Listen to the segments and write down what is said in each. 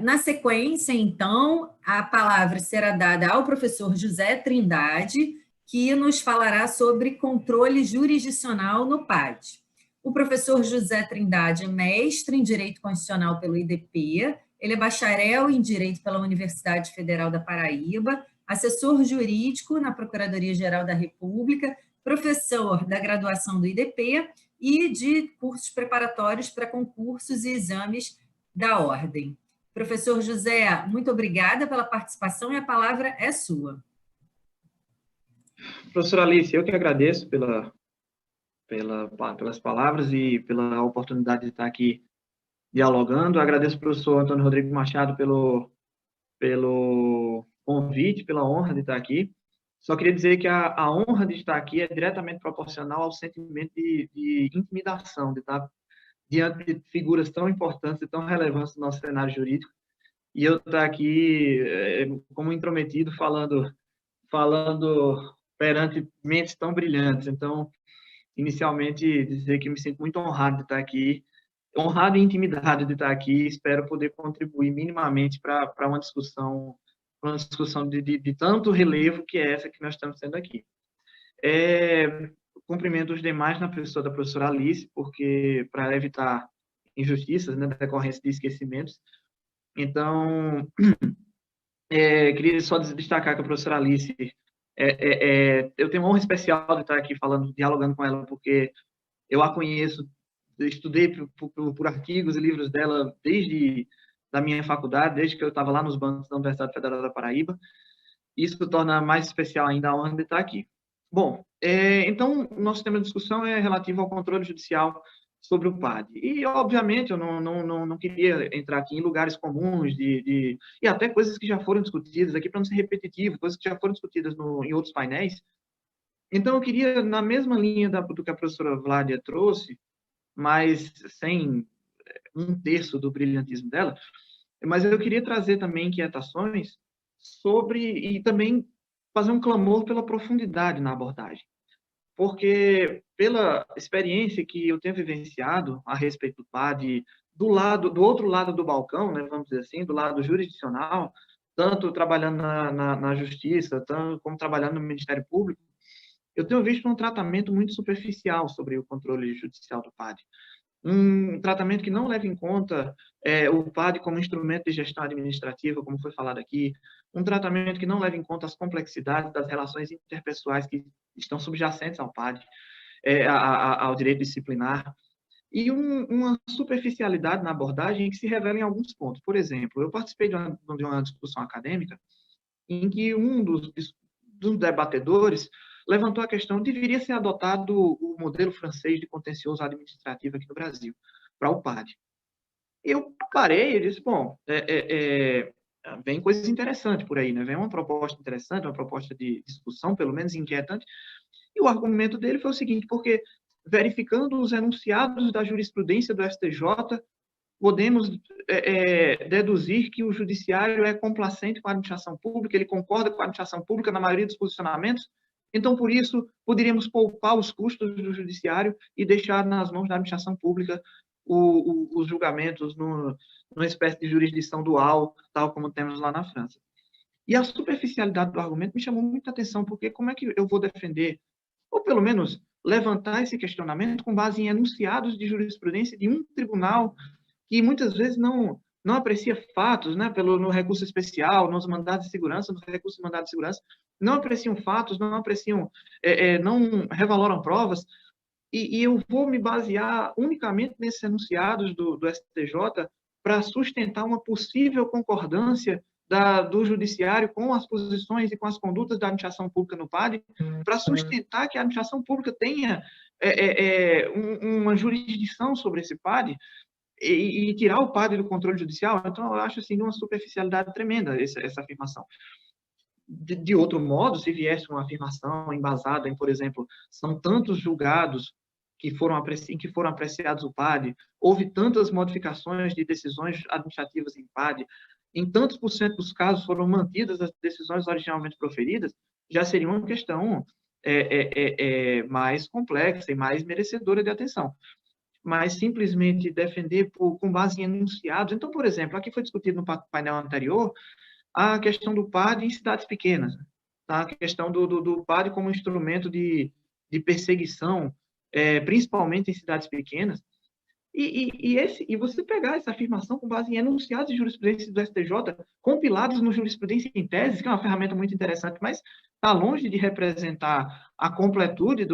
Na sequência, então, a palavra será dada ao professor José Trindade, que nos falará sobre controle jurisdicional no PAD. O professor José Trindade é mestre em Direito Constitucional pelo IDP, ele é bacharel em Direito pela Universidade Federal da Paraíba, assessor jurídico na Procuradoria-Geral da República, professor da graduação do IDP e de cursos preparatórios para concursos e exames da Ordem. Professor José, muito obrigada pela participação e a palavra é sua. Professora Alice, eu que agradeço pelas palavras e pela oportunidade de estar aqui dialogando. Agradeço ao professor Antônio Rodrigo Machado pelo convite, pela honra de estar aqui. Só queria dizer que a honra de estar aqui é diretamente proporcional ao sentimento de intimidação, de estar diante de figuras tão importantes e tão relevantes do nosso cenário jurídico, e eu estar aqui como intrometido, falando perante mentes tão brilhantes. Então, inicialmente, dizer que me sinto muito honrado de estar aqui, honrado e intimidado de estar aqui, espero poder contribuir minimamente para uma discussão de tanto relevo que é essa que nós estamos tendo aqui. Cumprimento os demais na pessoa da professora Alice, porque para evitar injustiças, né, decorrência de esquecimentos. Então, queria só destacar que a professora Alice, eu tenho uma honra especial de estar aqui dialogando com ela, porque eu a conheço, estudei por artigos e livros dela desde da minha faculdade, desde que eu estava lá nos bancos da Universidade Federal da Paraíba. Isso torna mais especial ainda a honra de estar aqui. Bom, então, o nosso tema de discussão é relativo ao controle judicial sobre o PAD. E, obviamente, eu não queria entrar aqui em lugares comuns e até coisas que já foram discutidas aqui, para não ser repetitivo, coisas que já foram discutidas em outros painéis. Então, eu queria, na mesma linha do que a professora Vládia trouxe, mas sem um terço do brilhantismo dela, mas eu queria trazer também inquietações e também fazer um clamor pela profundidade na abordagem. Porque, pela experiência que eu tenho vivenciado a respeito do PAD, do outro lado do balcão, né, vamos dizer assim, do lado jurisdicional, tanto trabalhando na Justiça, tanto como trabalhando no Ministério Público, eu tenho visto um tratamento muito superficial sobre o controle judicial do PAD. Um tratamento que não leva em conta o PAD como instrumento de gestão administrativa, como foi falado aqui, um tratamento que não leva em conta as complexidades das relações interpessoais que estão subjacentes ao PAD, ao direito disciplinar, e uma superficialidade na abordagem que se revela em alguns pontos. Por exemplo, eu participei de uma discussão acadêmica em que um dos debatedores levantou a questão de deveria ser adotado o modelo francês de contencioso administrativo aqui no Brasil, para o PAD. Eu parei e disse, bom, vem coisas interessantes por aí, né? Vem uma proposta interessante, uma proposta de discussão, pelo menos inquietante, e o argumento dele foi o seguinte, porque verificando os enunciados da jurisprudência do STJ, podemos deduzir que o judiciário é complacente com a administração pública, ele concorda com a administração pública na maioria dos posicionamentos, então, por isso, poderíamos poupar os custos do judiciário e deixar nas mãos da administração pública os julgamentos numa espécie de jurisdição dual, tal como temos lá na França. E a superficialidade do argumento me chamou muita atenção, porque como é que eu vou defender, ou pelo menos levantar esse questionamento com base em enunciados de jurisprudência de um tribunal que muitas vezes não aprecia fatos, né, no recurso especial, nos mandados de segurança, nos recursos de mandado de segurança, não apreciam fatos, não revaloram provas, e eu vou me basear unicamente nesses enunciados do STJ para sustentar uma possível concordância do judiciário com as posições e com as condutas da administração pública no PAD, para sustentar que a administração pública tenha uma jurisdição sobre esse PAD, e tirar o PAD do controle judicial. Então, eu acho assim, de uma superficialidade tremenda essa afirmação. De outro modo, se viesse uma afirmação embasada em, por exemplo, são tantos julgados que foram apreciados o PAD, houve tantas modificações de decisões administrativas em PAD, em tantos por cento dos casos foram mantidas as decisões originalmente proferidas, já seria uma questão mais complexa e mais merecedora de atenção. mas simplesmente defender com base em enunciados. Então, por exemplo, aqui foi discutido no painel anterior a questão do PAD em cidades pequenas, tá? A questão do PAD como instrumento de perseguição, principalmente em cidades pequenas. E você pegar essa afirmação com base em enunciados de jurisprudência do STJ, compilados no Jurisprudência em Tese, que é uma ferramenta muito interessante, mas está longe de representar a completude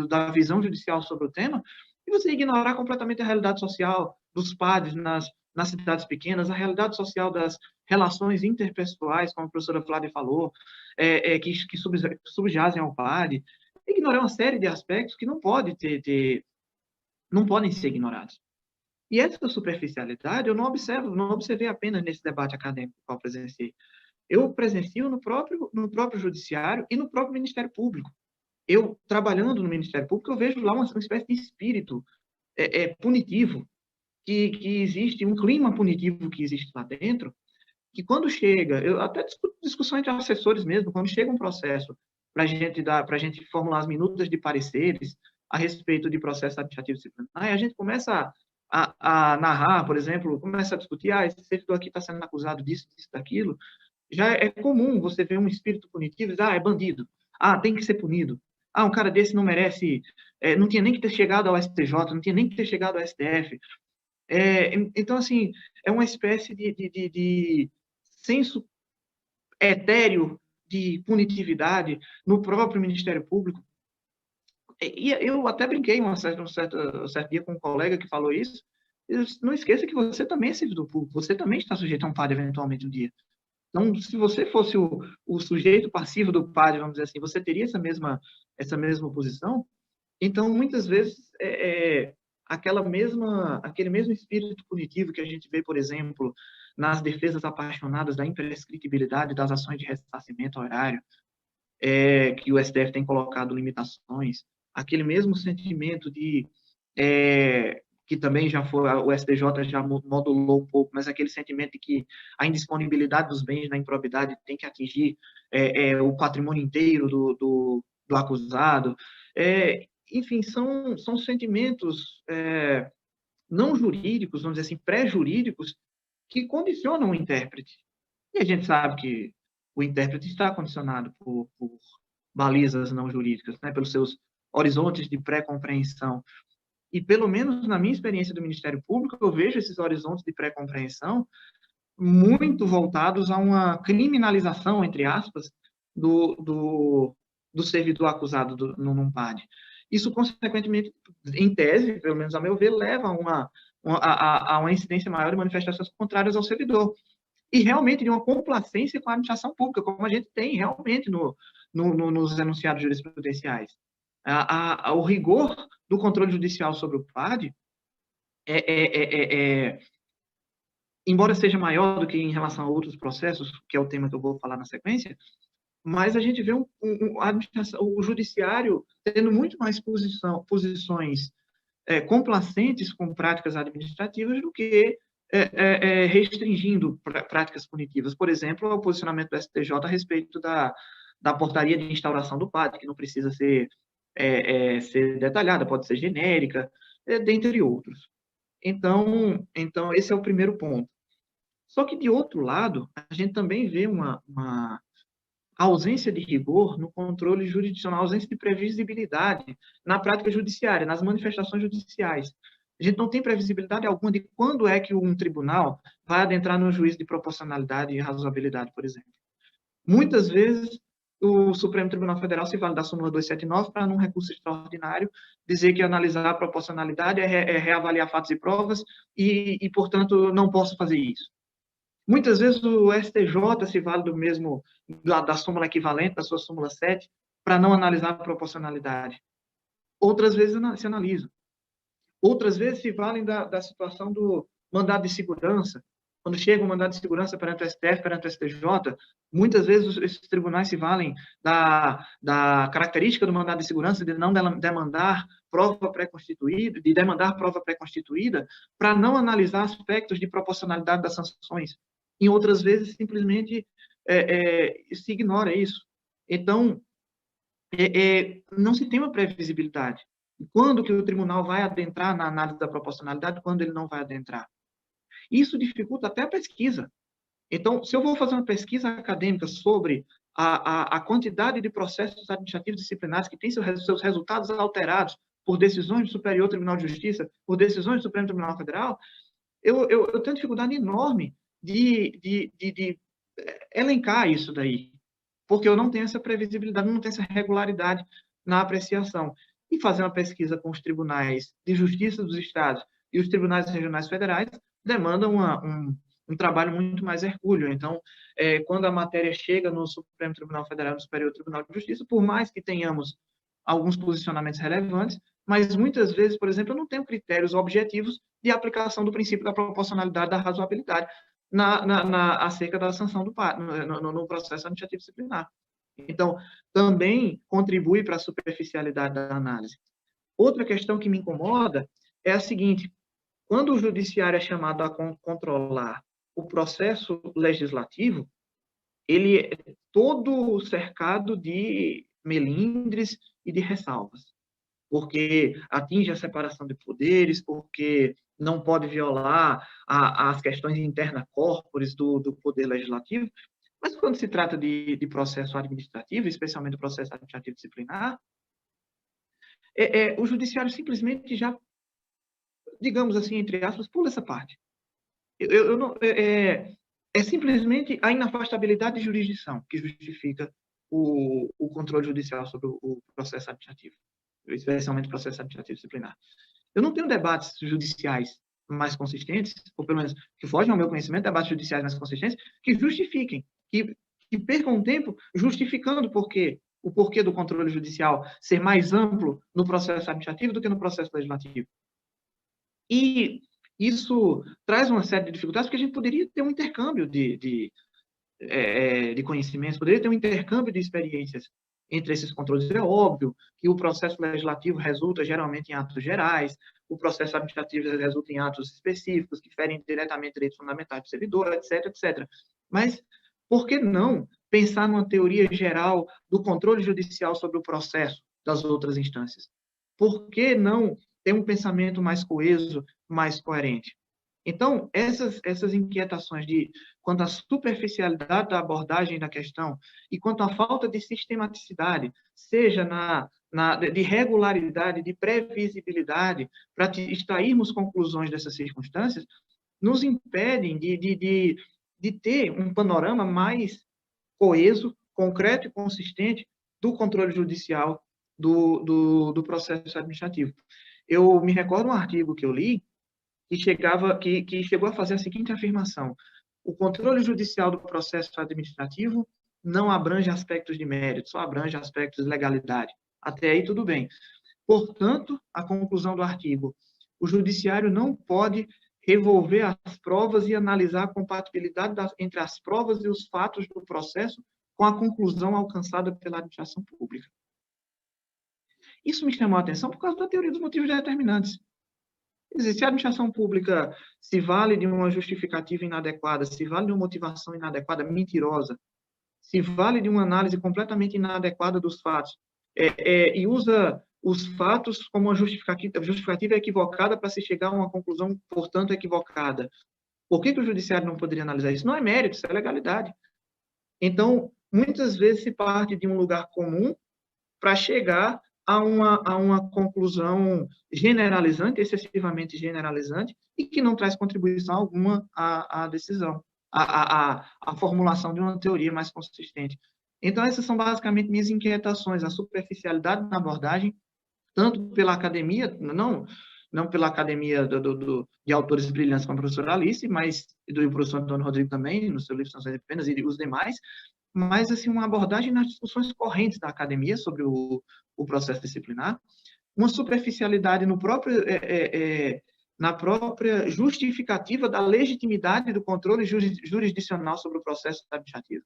da visão judicial sobre o tema, e você ignorar completamente a realidade social dos PADs nas cidades pequenas, a realidade social das relações interpessoais, como a professora Flávia falou, que subjazem ao PAD, ignorar uma série de aspectos que não podem ser ignorados. E essa superficialidade eu não observei apenas nesse debate acadêmico que eu presenciei. Eu presencio no próprio judiciário e no próprio Ministério Público. Eu, trabalhando no Ministério Público, eu vejo lá uma espécie de espírito punitivo, que existe, um clima punitivo que existe lá dentro, que quando chega, eu até discussão entre assessores mesmo, quando chega um processo para a gente formular as minutas de pareceres a respeito de processo administrativo disciplinar, a gente começa a narrar, por exemplo, começa a discutir, esse servidor aqui está sendo acusado disso, daquilo. Já é comum você ver um espírito punitivo, é bandido, tem que ser punido, um cara desse não merece, não tinha nem que ter chegado ao STJ, não tinha nem que ter chegado ao STF. Então, assim, é uma espécie de senso etéreo de punitividade no próprio Ministério Público. E eu até brinquei um certo dia com um colega que falou isso. Não esqueça que você também é servidor público, você também está sujeito a um PAD eventualmente um dia. Então, se você fosse o sujeito passivo do PAD, vamos dizer assim, você teria essa mesma posição? Então, muitas vezes, aquele mesmo espírito punitivo que a gente vê, por exemplo, nas defesas apaixonadas da imprescritibilidade das ações de ressarcimento horário, que o STF tem colocado limitações, aquele mesmo sentimento que também já foi, o STJ já modulou um pouco, mas aquele sentimento de que a indisponibilidade dos bens na improbidade tem que atingir o patrimônio inteiro do acusado. Enfim, são sentimentos não jurídicos, vamos dizer assim, pré-jurídicos, que condicionam o intérprete. E a gente sabe que o intérprete está condicionado por balizas não jurídicas, né, pelos seus horizontes de pré-compreensão. E, pelo menos na minha experiência do Ministério Público, eu vejo esses horizontes de pré-compreensão muito voltados a uma criminalização, entre aspas, do servidor acusado num PAD. Isso, consequentemente, em tese, pelo menos a meu ver, leva a uma incidência maior de manifestações contrárias ao servidor. E realmente de uma complacência com a administração pública, como a gente tem realmente nos enunciados jurisprudenciais. O rigor do controle judicial sobre o PAD, embora seja maior do que em relação a outros processos, que é o tema que eu vou falar na sequência, mas a gente vê o judiciário tendo muito mais posições complacentes com práticas administrativas do que restringindo práticas punitivas. Por exemplo, o posicionamento do STJ a respeito da portaria de instauração do PAD, que não precisa ser detalhada, pode ser genérica, dentre outros. Então, esse é o primeiro ponto. Só que, de outro lado, a gente também vê uma ausência de rigor no controle jurisdicional, ausência de previsibilidade na prática judiciária, nas manifestações judiciais. A gente não tem previsibilidade alguma de quando é que um tribunal vai adentrar no juízo de proporcionalidade e razoabilidade, por exemplo. Muitas vezes, o Supremo Tribunal Federal se vale da súmula 279 para, num recurso extraordinário, dizer que analisar a proporcionalidade é reavaliar fatos e provas e, portanto, não posso fazer isso. Muitas vezes o STJ se vale do mesmo, da súmula equivalente, da sua súmula 7, para não analisar a proporcionalidade. Outras vezes se analisam. Outras vezes se valem da situação do mandado de segurança. Quando chega um mandado de segurança perante o STF, perante o STJ, muitas vezes esses tribunais se valem da característica do mandado de segurança de não demandar prova pré-constituída, para não analisar aspectos de proporcionalidade das sanções. Em outras vezes, simplesmente se ignora isso. Então, não se tem uma previsibilidade. Quando que o tribunal vai adentrar na análise da proporcionalidade, quando ele não vai adentrar. Isso dificulta até a pesquisa. Então, se eu vou fazer uma pesquisa acadêmica sobre a quantidade de processos administrativos disciplinares que têm seus resultados alterados por decisões do Superior Tribunal de Justiça, por decisões do Supremo Tribunal Federal, eu tenho dificuldade enorme de elencar isso daí, porque eu não tenho essa previsibilidade, não tenho essa regularidade na apreciação. E fazer uma pesquisa com os tribunais de justiça dos estados e os tribunais regionais federais demanda um trabalho muito mais hercúleo. Então, quando a matéria chega no Supremo Tribunal Federal, no Superior Tribunal de Justiça, por mais que tenhamos alguns posicionamentos relevantes, mas muitas vezes, por exemplo, eu não tenho critérios objetivos de aplicação do princípio da proporcionalidade, da razoabilidade acerca da sanção no processo administrativo disciplinar. Então, também contribui para a superficialidade da análise. Outra questão que me incomoda é a seguinte: quando o judiciário é chamado a controlar o processo legislativo, ele é todo cercado de melindres e de ressalvas, porque atinge a separação de poderes, porque não pode violar as questões interna corporis do poder legislativo. Mas quando se trata de processo administrativo, especialmente o processo administrativo disciplinar, o judiciário simplesmente já, digamos assim, entre aspas, pula essa parte. Eu não, simplesmente a inafastabilidade de jurisdição que justifica o controle judicial sobre o processo administrativo, especialmente o processo administrativo disciplinar. Eu não tenho debates judiciais mais consistentes, ou pelo menos que fogem ao meu conhecimento, debates judiciais mais consistentes, que justifiquem, que percam tempo justificando o porquê do controle judicial ser mais amplo no processo administrativo do que no processo legislativo. E isso traz uma série de dificuldades, porque a gente poderia ter um intercâmbio de conhecimentos, poderia ter um intercâmbio de experiências entre esses controles. É óbvio que o processo legislativo resulta geralmente em atos gerais, o processo administrativo resulta em atos específicos que ferem diretamente direitos fundamentais do servidor, etc, etc. Mas por que não pensar numa teoria geral do controle judicial sobre o processo das outras instâncias? Por que não ter um pensamento mais coeso, mais coerente? Então, essas inquietações quanto à superficialidade da abordagem da questão e quanto à falta de sistematicidade, seja de regularidade, de previsibilidade, para extrairmos conclusões dessas circunstâncias, nos impedem de ter um panorama mais coeso, concreto e consistente do controle judicial do processo administrativo. Eu me recordo um artigo que eu li que chegou a fazer a seguinte afirmação: o controle judicial do processo administrativo não abrange aspectos de mérito, só abrange aspectos de legalidade. Até aí tudo bem. Portanto, a conclusão do artigo: o judiciário não pode revolver as provas e analisar a compatibilidade entre as provas e os fatos do processo com a conclusão alcançada pela administração pública. Isso me chamou a atenção por causa da teoria dos motivos determinantes. Se a administração pública se vale de uma justificativa inadequada, se vale de uma motivação inadequada, mentirosa, se vale de uma análise completamente inadequada dos fatos, e usa os fatos como uma justificativa equivocada para se chegar a uma conclusão, portanto, equivocada. Por que o judiciário não poderia analisar isso? Não é mérito, isso é legalidade. Então, muitas vezes se parte de um lugar comum para chegar a uma conclusão generalizante, excessivamente generalizante, e que não traz contribuição alguma à decisão, à formulação de uma teoria mais consistente. Então, essas são basicamente minhas inquietações: a superficialidade na abordagem, tanto pela academia, não pela academia de autores brilhantes como a professora Alice, mas do professor Antônio Rodrigo também, no seu livro Sanções e Penas, e os demais, mas assim, uma abordagem nas discussões correntes da academia sobre o processo disciplinar, uma superficialidade na própria justificativa da legitimidade do controle jurisdicional sobre o processo administrativo.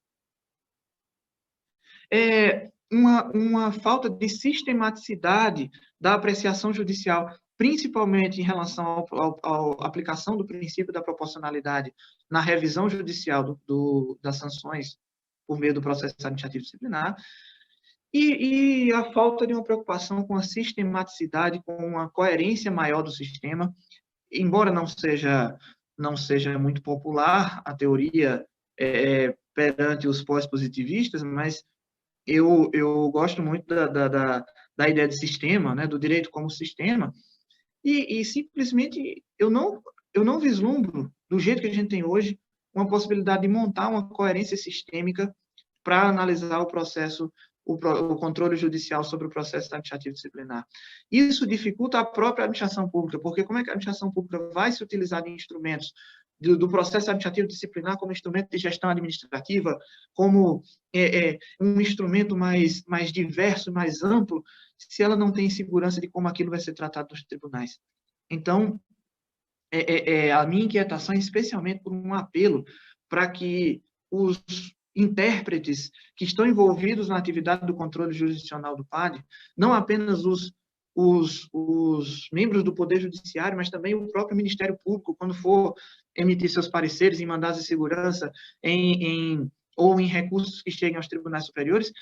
Uma falta de sistematicidade da apreciação judicial, principalmente em relação à aplicação do princípio da proporcionalidade na revisão judicial das sanções por meio do processo administrativo disciplinar, E a falta de uma preocupação com a sistematicidade, com uma coerência maior do sistema, embora não seja muito popular a teoria perante os pós-positivistas, mas eu gosto muito da ideia de sistema, né, do direito como sistema, e simplesmente eu não vislumbro, do jeito que a gente tem hoje, uma possibilidade de montar uma coerência sistêmica para analisar o processo, o controle judicial sobre o processo administrativo disciplinar. Isso dificulta a própria administração pública, porque como é que a administração pública vai se utilizar de instrumentos do processo administrativo disciplinar como instrumento de gestão administrativa, como um instrumento mais diverso, mais amplo, se ela não tem segurança de como aquilo vai ser tratado nos tribunais. Então, a minha inquietação é especialmente por um apelo para que os intérpretes que estão envolvidos na atividade do controle jurisdicional do PAD, não apenas os membros do Poder Judiciário, mas também o próprio Ministério Público, quando for emitir seus pareceres em mandados de segurança ou em recursos que cheguem aos tribunais superiores,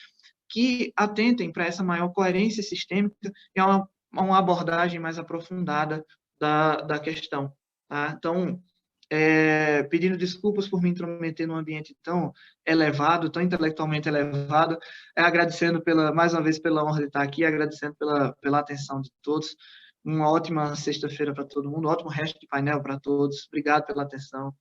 que atentem para essa maior coerência sistêmica e a uma abordagem mais aprofundada da questão. Tá? Então, pedindo desculpas por me intrometer num ambiente tão elevado, tão intelectualmente elevado, agradecendo mais uma vez pela honra de estar aqui, agradecendo pela atenção de todos. Uma ótima sexta-feira para todo mundo, um ótimo resto de painel para todos. Obrigado pela atenção.